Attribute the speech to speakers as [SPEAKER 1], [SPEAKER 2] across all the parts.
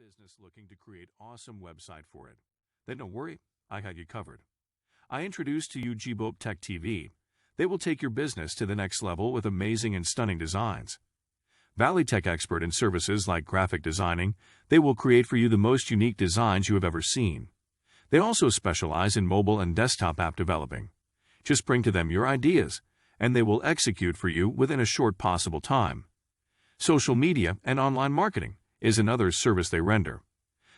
[SPEAKER 1] business looking to create awesome website for it? Then don't worry, I got you covered. I introduce to you Usdt TV. They will take your business to the next level with amazing and stunning designs. Valley Tech expert in services like graphic designing, they will create for you the most unique designs you have ever seen. They also specialize in mobile and desktop app developing. Just bring to them your ideas, and they will execute for you within a short possible time. Social media and online marketing is another service they render.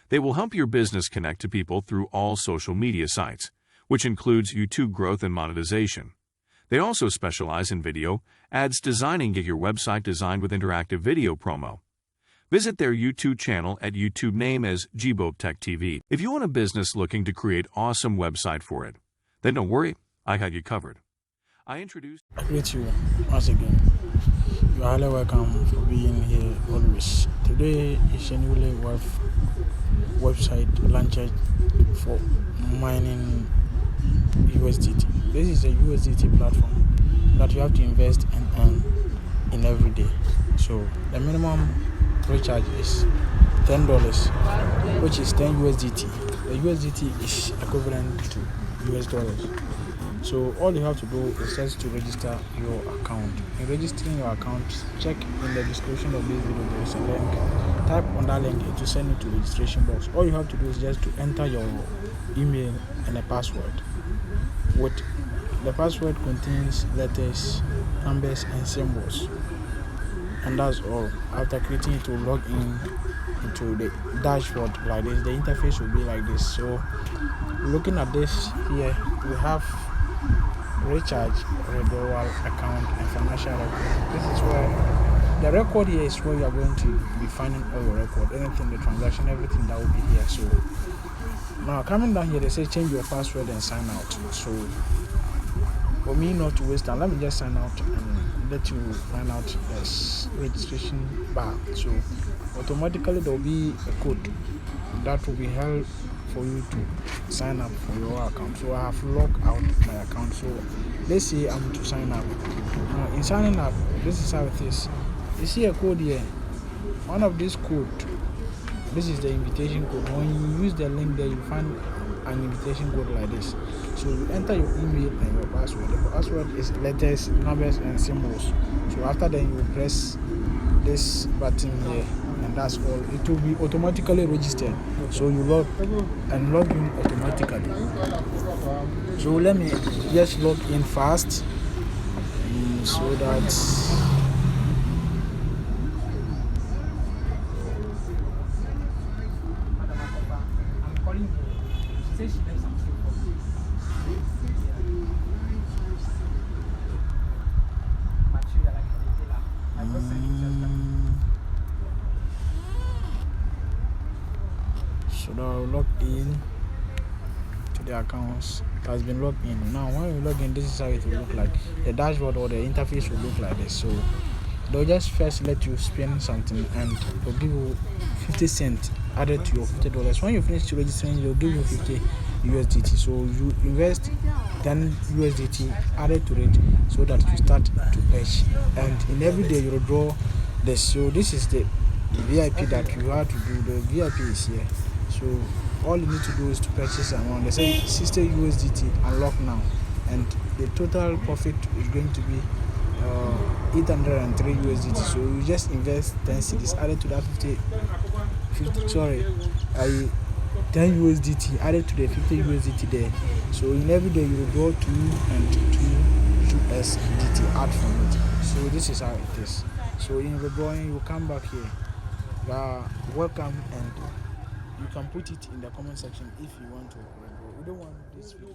[SPEAKER 1] They will help your business connect to people through all social media sites, which includes YouTube growth and monetization. They also specialize in video ads designing. Get your website designed with interactive video promo. Visit their YouTube channel at YouTube name as Usdt TV. If you want a business looking to create awesome website for it, then don't worry, I got you covered. I
[SPEAKER 2] greet you once again. You are highly welcome for being here always. Today is a newly website launched for mining USDT. This is a USDT platform that you have to invest and earn in every day. So the minimum recharge is $10, which is 10 USDT. The USDT is equivalent to US dollars. So all you have to do is just to register your account. In registering your account, check in the description of this video. There is a link. Type on that link to send it to the registration box. All you have to do is just to enter your email and a password. The password contains letters, numbers, and symbols. And that's all. After creating it, will log in into the dashboard like this. The interface will be like this. So looking at this here, we have recharge, withdrawal, account, and financial record. This is where the record here is where you are going to be finding all your record, anything, the transaction, everything that will be here. So now coming down here, they say change your password and sign out. So for me not to waste time, let me just sign out and let you find out this registration bar. So automatically there will be a code that will be held for you to sign up for your account. So I have logged out my account. So let's say I'm to sign up. Now in signing up, this is how it is. You see a code here. One of these code, this is the invitation code. When you use the link there, you find an invitation code like this. So you enter your email and your password. The password is letters, numbers, and symbols. So after that, you press this button here, and that's all. It will be automatically registered. So you log in automatically. So let me just log in fast, so that so now I'll log in to the accounts. It has been logged in. Now when you log in, this is how it will look like. The dashboard or the interface will look like this. So they'll just first let you spend something and they'll give you 50 cents added to your $50. When you finish registering, they'll give you 50 USDT. So you invest 10 USDT added to it so that you start to purchase. And in every day you will draw this. So this is the VIP that you have to do. The VIP is here. So all you need to do is to purchase amount. They say 60 USDT unlock now, and the total profit is going to be 803 USDT. So you just invest 10 cedis added to that 10 USDT added to the 50 USDT there. So in every day you will draw 2 and 2 USDT add from it. So this is how it is. So in withdrawing, you come back here. You are welcome, and you can put it in the comment section if you want to withdraw. We don't want this video